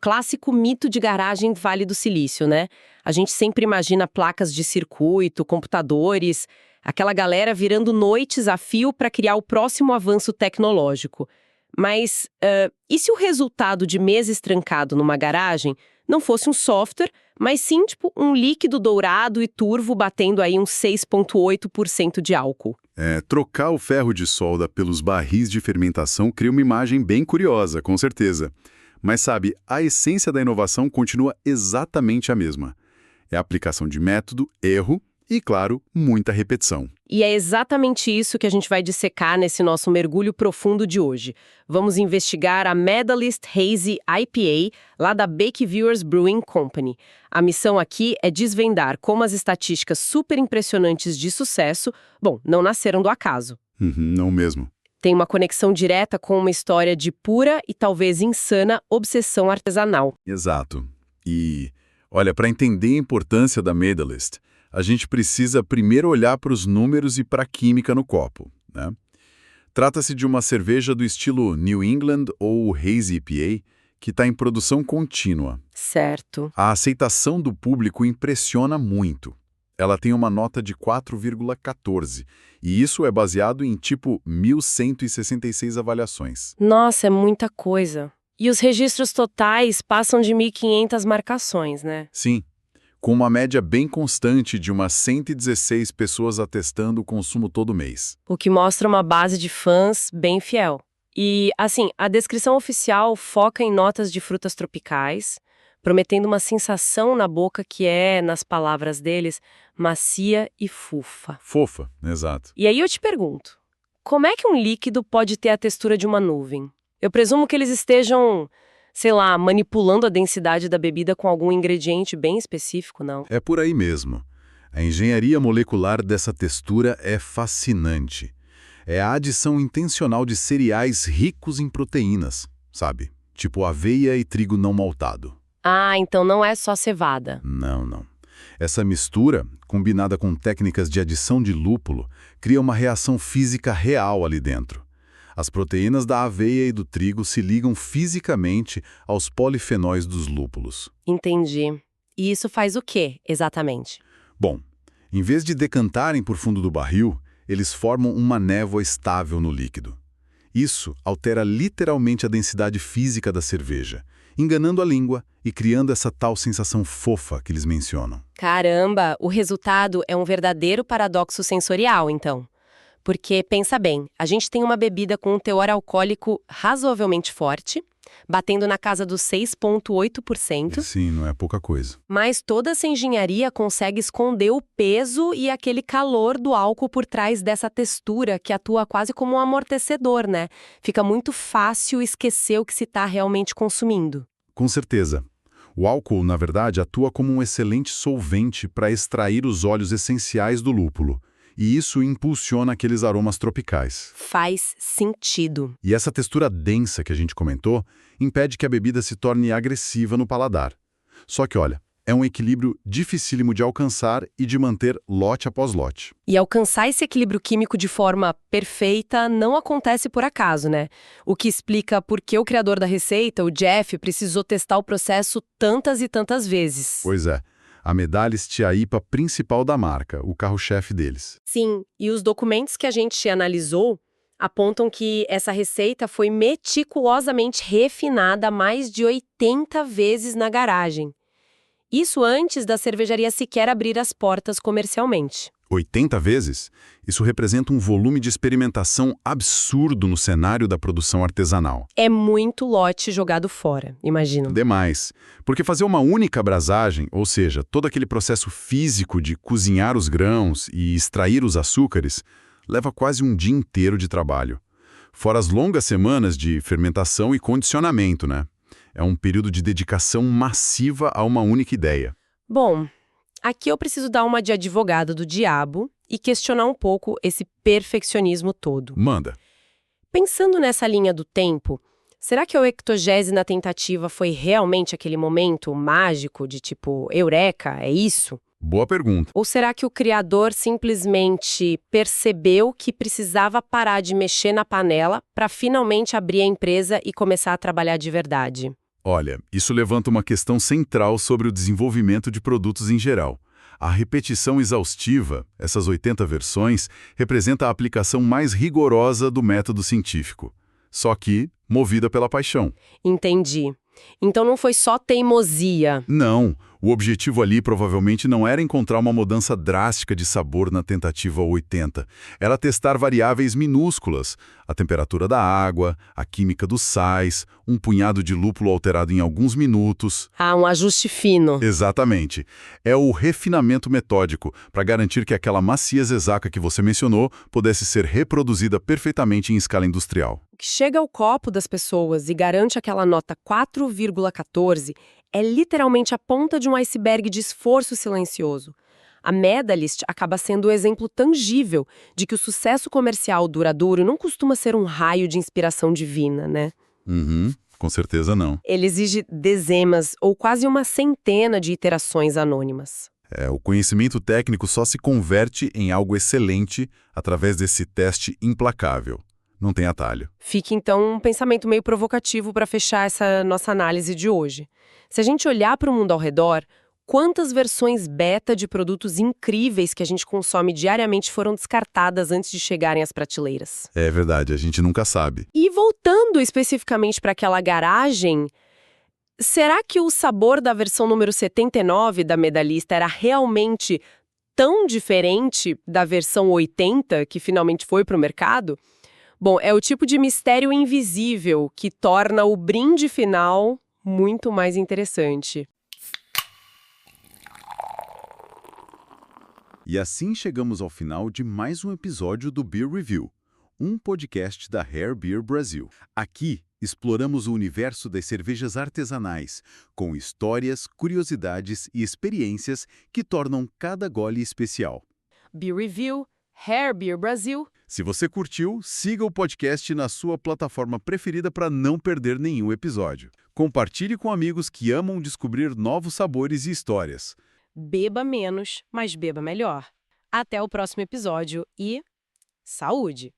clássico mito de garagem Vale do Silício, né? A gente sempre imagina placas de circuito, computadores, aquela galera virando noites a fio para criar o próximo avanço tecnológico. Mas e se o resultado de meses trancado numa garagem não fosse um software, mas sim, tipo, um líquido dourado e turvo batendo aí uns 6,8% de álcool? Trocar o ferro de solda pelos barris de fermentação cria uma imagem bem curiosa, com certeza. Mas sabe, a essência da inovação continua exatamente a mesma. É a aplicação de método, erro e, claro, muita repetição. E é exatamente isso que a gente vai dissecar nesse nosso mergulho profundo de hoje. Vamos investigar a Medalist Hazy IPA, lá da Bakeviewers Brewing Company. A missão aqui é desvendar como as estatísticas super impressionantes de sucesso, não nasceram do acaso. Não mesmo. Tem uma conexão direta com uma história de pura e talvez insana obsessão artesanal. Exato. E, olha, para entender a importância da Medalist, a gente precisa primeiro olhar para os números e para a química no copo, né? Trata-se de uma cerveja do estilo New England ou Hazy IPA, que está em produção contínua. Certo. A aceitação do público impressiona muito. Ela tem uma nota de 4,14, e isso é baseado em tipo 1.166 avaliações. Nossa, é muita coisa. E os registros totais passam de 1.500 marcações, né? Sim, com uma média bem constante de umas 116 pessoas atestando o consumo todo mês. O que mostra uma base de fãs bem fiel. E, assim, a descrição oficial foca em notas de frutas tropicais, prometendo uma sensação na boca que é, nas palavras deles, macia e fofa. Fofa, exato. E aí eu te pergunto, como é que um líquido pode ter a textura de uma nuvem? Eu presumo que eles estejam, sei lá, manipulando a densidade da bebida com algum ingrediente bem específico, não? É por aí mesmo. A engenharia molecular dessa textura é fascinante. É a adição intencional de cereais ricos em proteínas, sabe? Tipo aveia e trigo não maltado. Ah, então não é só cevada. Não. Essa mistura, combinada com técnicas de adição de lúpulo, cria uma reação física real ali dentro. As proteínas da aveia e do trigo se ligam fisicamente aos polifenóis dos lúpulos. Entendi. E isso faz o quê, exatamente? Bom, em vez de decantarem por fundo do barril, eles formam uma névoa estável no líquido. Isso altera literalmente a densidade física da cerveja, enganando a língua e criando essa tal sensação fofa que eles mencionam. Caramba, o resultado é um verdadeiro paradoxo sensorial, então. Porque, pensa bem, a gente tem uma bebida com um teor alcoólico razoavelmente forte, batendo na casa dos 6,8%. Sim, não é pouca coisa. Mas toda essa engenharia consegue esconder o peso e aquele calor do álcool por trás dessa textura que atua quase como um amortecedor, né? Fica muito fácil esquecer o que se está realmente consumindo. Com certeza. O álcool, na verdade, atua como um excelente solvente para extrair os óleos essenciais do lúpulo. E isso impulsiona aqueles aromas tropicais. Faz sentido. E essa textura densa que a gente comentou impede que a bebida se torne agressiva no paladar. Só que, olha, é um equilíbrio dificílimo de alcançar e de manter lote após lote. E alcançar esse equilíbrio químico de forma perfeita não acontece por acaso, né? O que explica por que o criador da receita, o Jeff, precisou testar o processo tantas e tantas vezes. Pois é. A Medalist é a IPA principal da marca, o carro-chefe deles. Sim, e os documentos que a gente analisou apontam que essa receita foi meticulosamente refinada mais de 80 vezes na garagem. Isso antes da cervejaria sequer abrir as portas comercialmente. 80 vezes? Isso representa um volume de experimentação absurdo no cenário da produção artesanal. É muito lote jogado fora, imagino. Demais. Porque fazer uma única brasagem, ou seja, todo aquele processo físico de cozinhar os grãos e extrair os açúcares, leva quase um dia inteiro de trabalho. Fora as longas semanas de fermentação e condicionamento, né? É um período de dedicação massiva a uma única ideia. Bom, aqui eu preciso dar uma de advogado do diabo e questionar um pouco esse perfeccionismo todo. Manda. Pensando nessa linha do tempo, será que a 80ª tentativa foi realmente aquele momento mágico de tipo, eureka, é isso? Boa pergunta. Ou será que o criador simplesmente percebeu que precisava parar de mexer na panela para finalmente abrir a empresa e começar a trabalhar de verdade? Olha, isso levanta uma questão central sobre o desenvolvimento de produtos em geral. A repetição exaustiva, essas 80 versões, representa a aplicação mais rigorosa do método científico. Só que movida pela paixão. Entendi. Então não foi só teimosia. Não, o objetivo ali provavelmente não era encontrar uma mudança drástica de sabor na tentativa 80. Era testar variáveis minúsculas, a temperatura da água, a química dos sais, um punhado de lúpulo alterado em alguns minutos. Ah, um ajuste fino. Exatamente. É o refinamento metódico, para garantir que aquela maciez exata que você mencionou pudesse ser reproduzida perfeitamente em escala industrial. O que chega ao copo das pessoas e garante aquela nota 4,14 é literalmente a ponta de um iceberg de esforço silencioso. A Medalist acaba sendo o exemplo tangível de que o sucesso comercial duradouro não costuma ser um raio de inspiração divina, né? Com certeza não. Ele exige dezenas ou quase uma centena de iterações anônimas. O conhecimento técnico só se converte em algo excelente através desse teste implacável. Não tem atalho. Fica, então, um pensamento meio provocativo para fechar essa nossa análise de hoje. Se a gente olhar para o mundo ao redor, quantas versões beta de produtos incríveis que a gente consome diariamente foram descartadas antes de chegarem às prateleiras? É verdade, a gente nunca sabe. E voltando especificamente para aquela garagem, será que o sabor da versão número 79 da Medalista era realmente tão diferente da versão 80 que finalmente foi para o mercado? Bom, é o tipo de mistério invisível que torna o brinde final muito mais interessante. E assim chegamos ao final de mais um episódio do Beer Review, um podcast da Rare Beer Brasil. Aqui exploramos o universo das cervejas artesanais, com histórias, curiosidades e experiências que tornam cada gole especial. Beer Review, Rare Beer Brasil. Se você curtiu, siga o podcast na sua plataforma preferida para não perder nenhum episódio. Compartilhe com amigos que amam descobrir novos sabores e histórias. Beba menos, mas beba melhor. Até o próximo episódio e saúde!